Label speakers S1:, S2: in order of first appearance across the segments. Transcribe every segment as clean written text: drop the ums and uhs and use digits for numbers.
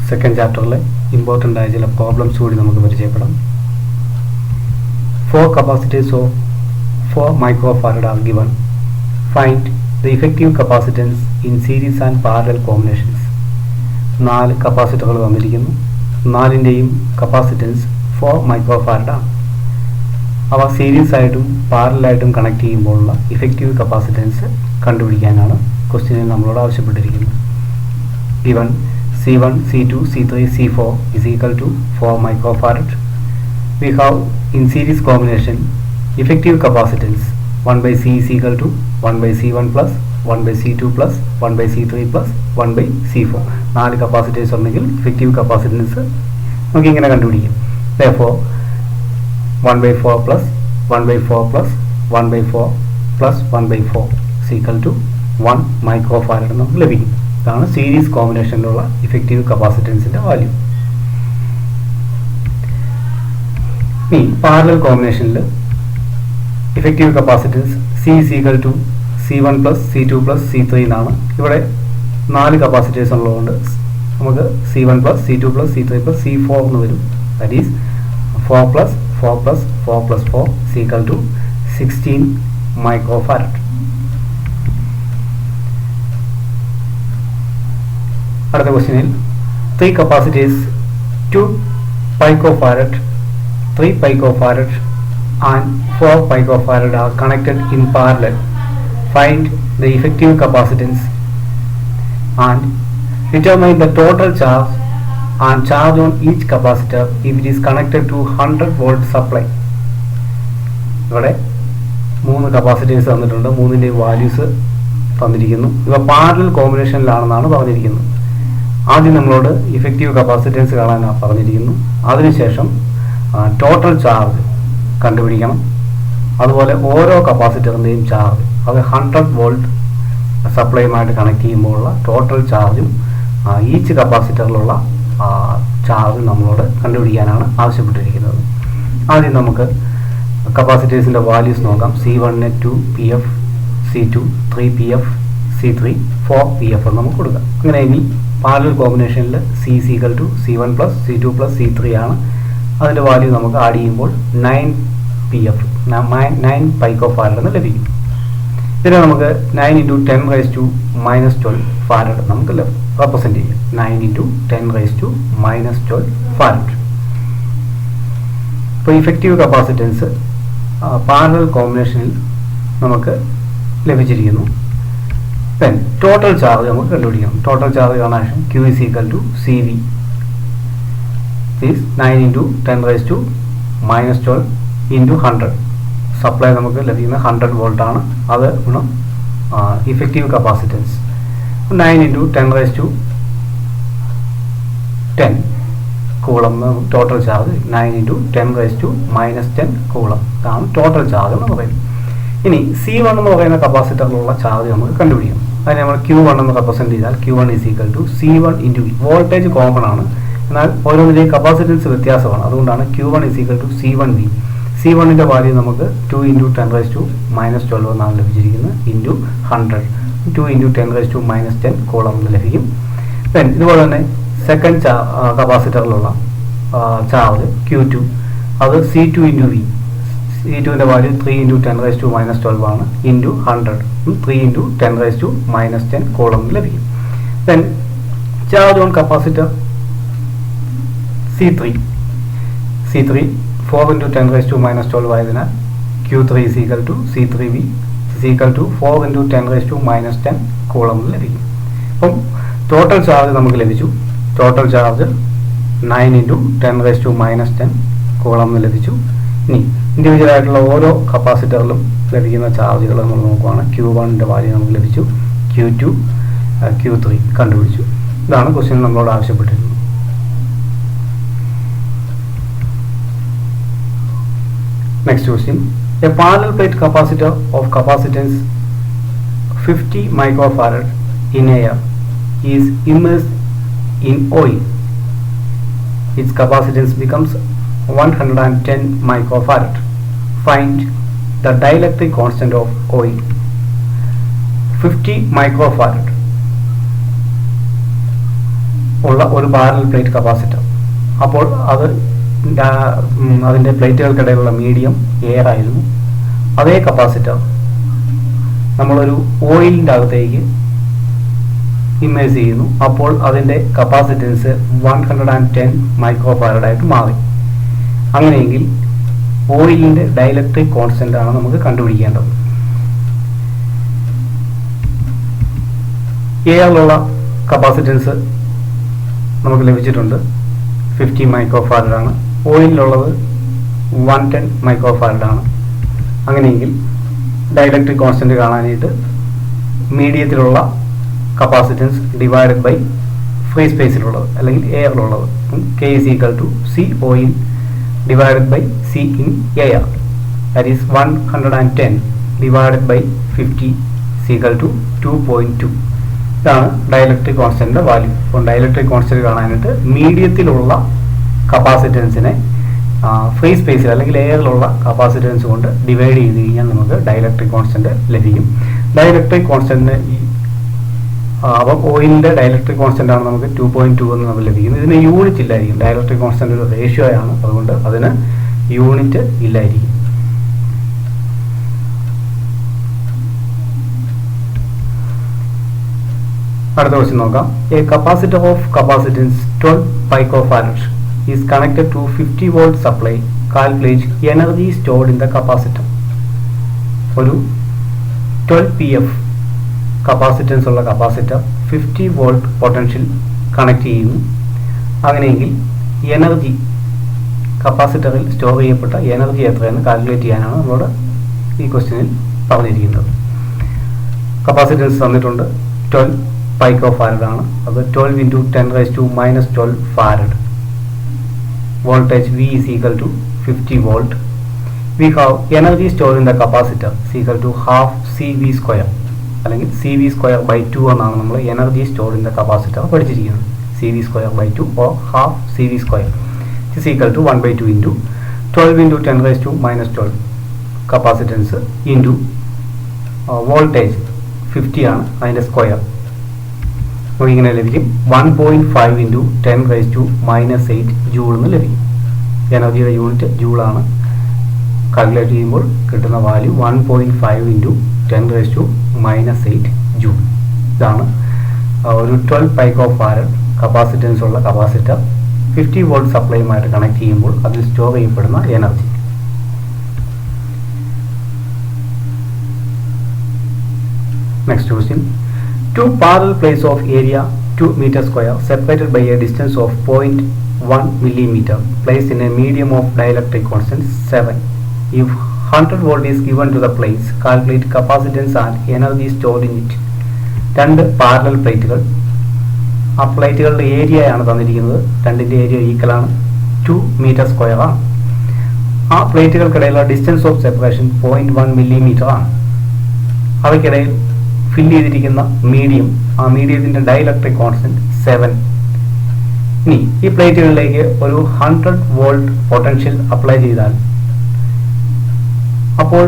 S1: Second ചാപ്റ്ററിലെ important ആയ ചില problems കൂടി നമുക്ക് പരിചയപ്പെടാം. 4 capacitors of 4 microfarad are given. Find the effective capacitance in series and parallel combinations. 4 കപ്പാസിറ്ററുകൾ തന്നിരിക്കുന്നു. 4ൻ്റെയും കപ്പാസിറ്റൻസ് 4 മൈക്രോഫാരഡ് ആണ്. അവ സീരീസ് ആയിട്ടും പാരലായിട്ടും കണക്ട് ചെയ്യുമ്പോഴുള്ള ഇഫക്റ്റീവ് കപ്പാസിറ്റൻസ് കണ്ടുപിടിക്കാനാണ് ക്വസ്റ്റ്യനിൽ നമ്മളോട് ആവശ്യപ്പെട്ടിരിക്കുന്നത്. given C1, C2, C3, C4 is equal to 4 microfarad. We have in series combination effective capacitance 1 by C is equal to 1 by C1 plus 1 by C2 plus 1 by C3 plus 1 by C4. 4 capacitors ഉണ്ടെങ്കിൽ effective capacitance നമുക്ക് ഇങ്ങനെ കണ്ടുപിടിക്കാം. Therefore 1 by 4 plus 1 by 4 plus 1 by 4 plus 1 by 4 is equal to 1 microfarad നമുക്ക് ലഭിക്കും. ഇതാണ് series കോമ്പിനേഷനിലുള്ള effective കപ്പാസിറ്റൻസിൻ്റെ value. ഈ പാരലൽ കോമ്പിനേഷനിൽ effective capacitance C is equal to C1 plus C2 plus C3 എന്നാണ്. ഇവിടെ 4 കപ്പാസിറ്റേഴ്സ് ഉള്ളതുകൊണ്ട് നമുക്ക് C1 plus C2 plus C3 plus C4 എന്ന് വരും. That is 4 plus 4 plus 4 plus 4 is equal to 16 microfarad. അടുത്ത ക്വസ്റ്റ്യനിൽ 3 capacitors 2 picofarad 3 picofarad and 4 picofarad are connected in parallel. Find the effective capacitance and determine the total charge and charge on each capacitor if it is connected to 100 volt supply. ഇവിടെ 3 capacitors തന്നിട്ടുണ്ട്. 3ൻ്റെയും values തന്നിരിക്കുന്നു. ഇവ parallel കോമ്പിനേഷനിലാണെന്നാണ് പറഞ്ഞിരിക്കുന്നത്. ആദ്യം നമ്മളോട് effective capacitance കാണാനാണ് പറഞ്ഞിരിക്കുന്നു. അതിനുശേഷം ടോട്ടൽ ചാർജ് കണ്ടുപിടിക്കണം. അതുപോലെ ഓരോ കപ്പാസിറ്ററിൻ്റെയും ചാർജ് അത് 100 വോൾട്ട് സപ്ലൈയുമായിട്ട് കണക്ട് ചെയ്യുമ്പോഴുള്ള ടോട്ടൽ ചാർജും ഈച്ച് കപ്പാസിറ്ററിലുള്ള ചാർജ് നമ്മളോട് കണ്ടുപിടിക്കാനാണ് ആവശ്യപ്പെട്ടിരിക്കുന്നത്. ആദ്യം നമുക്ക് കപ്പാസിറ്റേഴ്സിൻ്റെ വാല്യൂസ് നോക്കാം. C1 2 PF, C2 3 PF, C3 4 PF എന്ന് നമുക്ക് കൊടുക്കാം. അങ്ങനെ ഇനി പാരലൽ കോമ്പിനേഷനിൽ C is equal to C1 plus C2 plus C3 ആണ്. അതിൻ്റെ വാല്യൂ നമുക്ക് ആഡ് ചെയ്യുമ്പോൾ 9 PF 9 picofarad എന്ന് ലഭിക്കും. ഇതിനെ നമുക്ക് 9 into 10 raised to minus 12 farad നമുക്ക് റെപ്രസെൻറ്റ് ചെയ്യാം. 9 into 10 raised to minus 12 farad. ഇപ്പോൾ ഇഫക്റ്റീവ് കപ്പാസിറ്റൻസ് പാരലൽ കോമ്പിനേഷനിൽ നമുക്ക് ലഭിച്ചിരിക്കുന്നു. then total charge നമുക്ക് കണ്ടുപിടിക്കണം. ടോട്ടൽ ചാർജ് കാണാൻ Q is equal to CV is 9 into 10 raised to minus 12 into 100. Supply നമുക്ക് ലഭിക്കുന്ന 100 വോൾട്ട് ആണ്. അത് ഗുണം effective capacitance 9 into 10 raised to 10 coulomb total charge 9 into 10 raised to minus 10 coulomb. ഇതാണ് total charge എന്ന് പറയുന്നത്. ഇനി C1 എന്ന് പറയുന്ന കപ്പാസിറ്ററിലുള്ള ചാർജ് നമുക്ക് കണ്ടുപിടിക്കണം. അതിന് നമ്മൾ Q1 എന്ന് റെപ്രസെൻറ്റ് ചെയ്താൽ Q1 is equal to C1 into V. Voltage common ആണ്, എന്നാൽ ഓരോന്നിൻ്റെയും കപ്പാസിറ്റൻസ് വ്യത്യാസമാണ്. അതുകൊണ്ടാണ് Q1 is equal to C1V. C1ൻ്റെ വാല്യൂ നമുക്ക് 2 into 10 raised to minus 12 എന്നാണ് ലഭിച്ചിരിക്കുന്നത്. Into 100 2 into 10 raised to minus 10 column എന്ന് ലഭിക്കും. ദെൻ ഇതുപോലെ തന്നെ സെക്കൻഡ് കപ്പാസിറ്ററിലുള്ള ചാർജ് Q2 അത് C2 into V. C2ൻ്റെ value 3 into 10 raised to minus 12 ആണ്. Into 100 3 into 10 raised to minus 10 coulomb ലഭിക്കും. Then charge on capacitor C3 4 into 10 raised to minus 12 ആയതിനാൽ Q3 is equal to C3V is equal to 4 into 10 raised to minus 10 coulomb ലഭിക്കും. അപ്പം total charge നമുക്ക് ലഭിച്ചു. Total charge 9 into 10 raised to minus 10 column ലഭിച്ചു. ഇനി individual ആയിട്ടുള്ള ഓരോ കപ്പാസിറ്ററിലും ലഭിക്കുന്ന ചാർജുകൾ നമ്മൾ നോക്കുകയാണ്. Q1ൻ്റെ വാല്യൂ നമുക്ക് ലഭിച്ചു. Q2 Q3 കണ്ടുപിടിച്ചു. ഇതാണ് ക്വസ്റ്റ്യൻ നമ്മളോട് ആവശ്യപ്പെട്ടിരുന്നത്. Next question. A parallel plate capacitor of capacitance 50 microfarad in air is immersed in oil. Its capacitance becomes 110 microfarad. Find the dielectric constant of oil. 50 microfarad ഉള്ള ഒരു പാരലൽ പ്ലേറ്റ് കപ്പാസിറ്റർ. അപ്പോൾ അതിൻ്റെ പ്ലേറ്റുകൾക്കിടയിലുള്ള medium air ആയിരുന്നു. അതേ capacitor നമ്മളൊരു ഓയിലിൻ്റെ അകത്തേക്ക് immerse ചെയ്യുന്നു. അപ്പോൾ അതിൻ്റെ കപ്പാസിറ്റൻസ് 110 മൈക്രോ ഫാരഡായിട്ട് മാറി. അങ്ങനെയെങ്കിൽ ഓയിലിൻ്റെ ഡൈലക്ട്രിക് കോൺസ്റ്റന്റ് ആണ് നമുക്ക് കണ്ടുപിടിക്കേണ്ടത്. എയറിലുള്ള കപ്പാസിറ്റൻസ് നമുക്ക് ലഭിച്ചിട്ടുണ്ട്, 50 മൈക്രോ ഫാരഡാണ്. ഓയിലിലുള്ളത് 110 മൈക്രോ ഫാരഡാണ്. അങ്ങനെയെങ്കിൽ ഡൈലക്ട്രിക് കോൺസ്റ്റന്റ് കാണാനായിട്ട് മീഡിയത്തിലുള്ള കപ്പാസിറ്റൻസ് ഡിവൈഡഡ് ബൈ ഫ്രീ സ്പേസിലുള്ളത് അല്ലെങ്കിൽ എയറിലുള്ളത്, K is equal to C oil divided by C in air, that is 110 divided by 50 is equal to 2.2. ഇതാണ് ഡൈലക്ട്രിക് കോൺസ്റ്റന്റിന്റെ വാല്യൂ. അപ്പോൾ ഡൈലക്ട്രിക് കോൺസ്റ്റന്റ് കാണാനായിട്ട് മീഡിയത്തിലുള്ള കപ്പാസിറ്റൻസിനെ free സ്പേസിൽ അല്ലെങ്കിൽ എയറിലുള്ള capacitance കൊണ്ട് divide ചെയ്ത് കഴിഞ്ഞാൽ നമുക്ക് ഡൈലക്ട്രിക് കോൺസ്റ്റന്റ് ലഭിക്കും. ഡൈലക്ട്രിക് കോൺസ്റ്റന്റിന് അപ്പം ഓയിലിൻ്റെ ഡൈലക്ട്രിക് കോൺസ്റ്റന്റ് ആണ് നമുക്ക് 2.2 എന്ന് നമുക്ക് ലഭിക്കുന്നത്. ഇതിന് യൂണിറ്റ് ഇല്ലായിരിക്കും. ഡൈലക്ട്രിക് കോൺസ്റ്റന്റ് ഒരു റേഷ്യോ ആണ്, അതുകൊണ്ട് അതിന് യൂണിറ്റ് ഇല്ലായിരിക്കും. അടുത്ത ക്വസ്റ്റ്യൻ നോക്കാം. A capacitor of capacitance 12 picofarad is connected to 50 volt supply. Calculate energy stored in the capacitor. ഒരു 12 pf കപ്പാസിറ്റൻസ് ഉള്ള കപ്പാസിറ്റർ 50 വോൾട്ട് പൊട്ടൻഷ്യൽ കണക്ട് ചെയ്യുന്നു. അങ്ങനെയെങ്കിൽ എനർജി, കപ്പാസിറ്ററിൽ സ്റ്റോർ ചെയ്യപ്പെട്ട എനർജി എത്രയെന്ന് കാൽക്കുലേറ്റ് ചെയ്യാനാണ് നമ്മളോട് ഈ ക്വസ്റ്റ്യനിൽ പറഞ്ഞിരിക്കുന്നത്. കപ്പാസിറ്റൻസ് തന്നിട്ടുണ്ട് 12 പൈക്കോഫാരഡ് ആണ്. അത് 12 into 10⁻⁻12 farad. Voltage V is equal to 50 volt. We have energy stored in the capacitor is equal to half CV square അല്ലെങ്കിൽ CV²/2 എന്നാണ് നമ്മൾ energy stored in the capacitor പഠിച്ചിരിക്കുന്നത്. CV²/2 or half CV² is equal to 1/2 into 12 into 10⁻⁻12 capacitance into voltage 50 ആണ്, അതിൻ്റെ square. അപ്പോൾ ഇങ്ങനെ ലഭിക്കും 1.5 into 10⁻⁻8 joule എന്ന് ലഭിക്കും. എനർജിയുടെ യൂണിറ്റ് ജൂളാണ്. കാൽക്കുലേറ്റ് ചെയ്യുമ്പോൾ കിട്ടുന്ന വാല്യൂ 1.5 into 10⁻⁻8 ജൂൾ. ഇതാണ് ഒരു 12 പൈക്കോഫാരഡ് കപ്പാസിറ്റൻസ് ഉള്ള കപ്പാസിറ്റർ 50 വോൾട്ട് സപ്ലൈയുമായിട്ട് കണക്ട് ചെയ്യുമ്പോൾ അതിൽ സ്റ്റോർ ചെയ്യപ്പെടുന്ന energy. Next question. Two parallel plates of area 2 meter square separated by a distance of 0.1 millimeter placed in a medium of dielectric constant 7. If 100 volt is given to the plates, calculate capacitance and energy stored in it. രണ്ട് parallel പ്ലേറ്റുകൾ. ആ പ്ലേറ്റുകളുടെ ഏരിയയാണ് തന്നിരിക്കുന്നത്. രണ്ടിൻ്റെ area equal ആണ്, 2 meter square ആണ്. ആ പ്ലേറ്റുകൾക്കിടയിലുള്ള distance of separation 0.1 millimeter ആണ്. അവയ്ക്കിടയിൽ ഫിൽ ചെയ്തിരിക്കുന്ന മീഡിയം, ആ മീഡിയത്തിൻ്റെ ഡൈലക്ട്രിക് കോൺസ്റ്റന്റ് 7. ഇനി ഈ പ്ലേറ്റുകളിലേക്ക് ഒരു 100 വോൾട്ട് പൊട്ടൻഷ്യൽ അപ്ലൈ ചെയ്താൽ അപ്പോൾ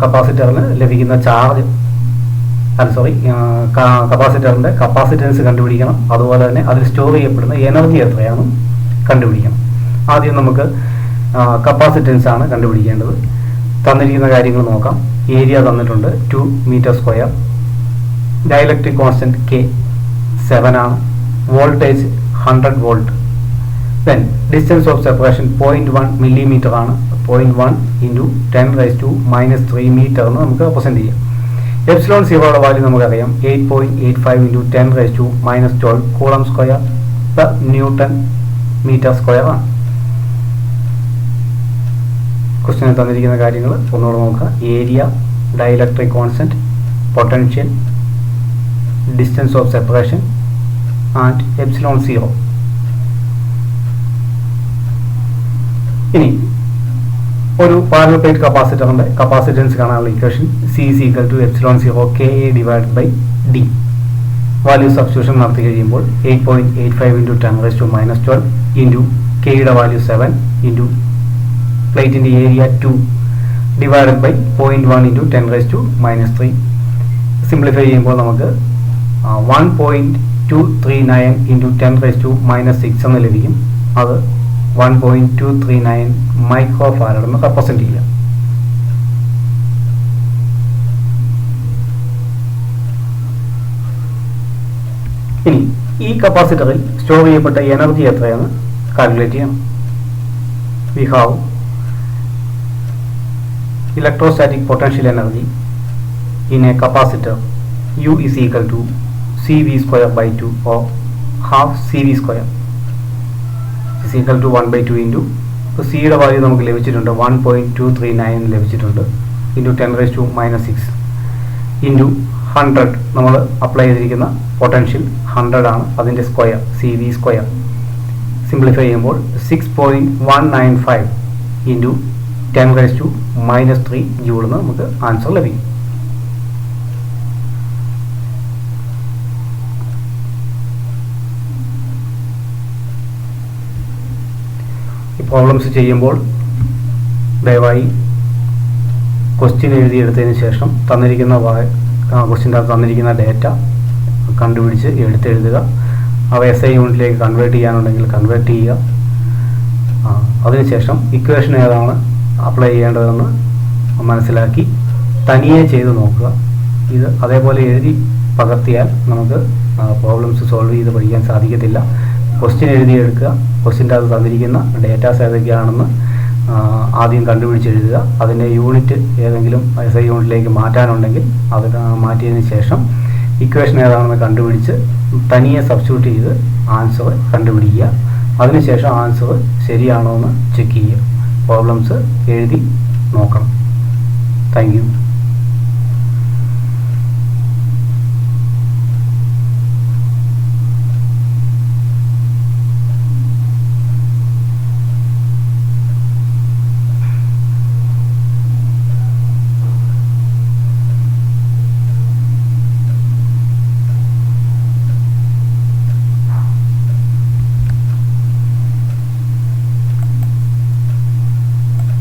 S1: കപ്പാസിറ്ററിന് ലഭിക്കുന്ന ചാർജ് കപ്പാസിറ്ററിൻ്റെ കപ്പാസിറ്റൻസ് കണ്ടുപിടിക്കണം. അതുപോലെ തന്നെ അതിൽ സ്റ്റോർ ചെയ്യപ്പെടുന്ന എനർജി എത്രയാണ് കണ്ടുപിടിക്കണം. ആദ്യം നമുക്ക് കപ്പാസിറ്റൻസ് ആണ് കണ്ടുപിടിക്കേണ്ടത്. തന്നിരിക്കുന്ന കാര്യങ്ങൾ നോക്കാം. ഏരിയ തന്നിട്ടുണ്ട് 2 meter square. Dielectric constant K 7 ആണ്. Voltage 100 volt. Then distance of separation 0.1 millimeter ആണ്. 0.1 into 10⁻⁻3 മീറ്റർ എന്ന് നമുക്ക് റെപ്രസെന്റ് ചെയ്യാം. എപ്സിലോൺ സീറോയുടെ വാല്യൂ നമുക്കറിയാം 8.85 into 10⁻⁻12 coulomb square per newton metre square ആണ്. ക്വസ്റ്റ്യനിൽ തന്നിരിക്കുന്ന കാര്യങ്ങൾ ഒന്നുകൂടെ നോക്കുക. Area, dielectric constant, potential, distance of separation and epsilon zero. ഇനി ഒരു പാരലൽ പ്ലേറ്റ് കപ്പാസിറ്ററിന്റെ കപ്പാസിറ്റൻസ് കാണാനുള്ള equation C is equal to ε0 KA divided by D. Value substitution നടത്തി കഴിയുമ്പോൾ 8.85 into 10⁻⁻12 ഇൻറ്റു കെയുടെ വാല്യൂ 7 ഇൻറ്റു പ്ലേറ്റിൻ്റെ area 2 divided by 0.1 into 10⁻⁻3. Simplify ചെയ്യുമ്പോൾ നമുക്ക് 1.239 into 10 raised to minus 6 എന്ന് ലഭിക്കും. അത് 1.239 മൈക്രോ ഫാരഡ് എന്ന് റെപ്രസെന്റ് ചെയ്യാം. ഇനി ഈ കപ്പാസിറ്ററിൽ സ്റ്റോർ ചെയ്യപ്പെട്ട എനർജി എത്രയെന്ന് കാൽക്കുലേറ്റ് ചെയ്യണം. We have electrostatic potential energy in a capacitor U is equal to CV square by 2 or half CV square is equal to 1 by 2 into ഇപ്പോൾ സിയുടെ വാല്യൂ നമുക്ക് ലഭിച്ചിട്ടുണ്ട് 1.239 ലഭിച്ചിട്ടുണ്ട് into 10 raised to minus 6 into 100 നമ്മൾ apply ചെയ്തിരിക്കുന്ന potential 100 ആണ്. അതിൻ്റെ square CV square simplify ചെയ്യുമ്പോൾ 6.195 into 10 raised to minus 3 joule എന്ന് നമുക്ക് ആൻസർ ലഭിക്കും. ഈ പ്രോബ്ലംസ് ചെയ്യുമ്പോൾ ദയവായി ക്വസ്റ്റ്യൻ എഴുതിയെടുത്തതിന് ശേഷം ക്വസ്റ്റ്യൻ്റെ അകത്ത് തന്നിരിക്കുന്ന ഡേറ്റ കണ്ടുപിടിച്ച് എടുത്തെഴുതുക. അവ SI യൂണിറ്റിലേക്ക് കൺവേർട്ട് ചെയ്യാനുണ്ടെങ്കിൽ കൺവേർട്ട് ചെയ്യുക. അതിനുശേഷം ഇക്വേഷൻ ഏതാണ് അപ്ലൈ ചെയ്യേണ്ടതെന്ന് മനസ്സിലാക്കി തനിയെ ചെയ്ത് നോക്കുക. ഇത് അതേപോലെ എഴുതി പകർത്തിയാൽ നമുക്ക് പ്രോബ്ലംസ് സോൾവ് ചെയ്ത് പഠിക്കാൻ സാധിക്കത്തില്ല. ക്വസ്റ്റ്യൻ എഴുതിയെടുക്കുക. ക്വസ്റ്റ്യൻ്റെ അത് തന്നിരിക്കുന്ന ഡേറ്റാസ് ഏതൊക്കെയാണെന്ന് ആദ്യം കണ്ടുപിടിച്ചെഴുതുക. അതിൻ്റെ യൂണിറ്റ് ഏതെങ്കിലും SI യൂണിറ്റിലേക്ക് മാറ്റാനുണ്ടെങ്കിൽ അത് മാറ്റിയതിന് ശേഷം ഇക്വേഷൻ ഏതാണെന്ന് കണ്ടുപിടിച്ച് തനിയെ സബ്സ്റ്റിറ്റ്യൂട്ട് ചെയ്ത് ആൻസർ കണ്ടുപിടിക്കുക. അതിനുശേഷം ആൻസർ ശരിയാണോ എന്ന് ചെക്ക് ചെയ്യുക. പ്രോബ്ലംസ് എഴുതി നോക്കണം. Thank you.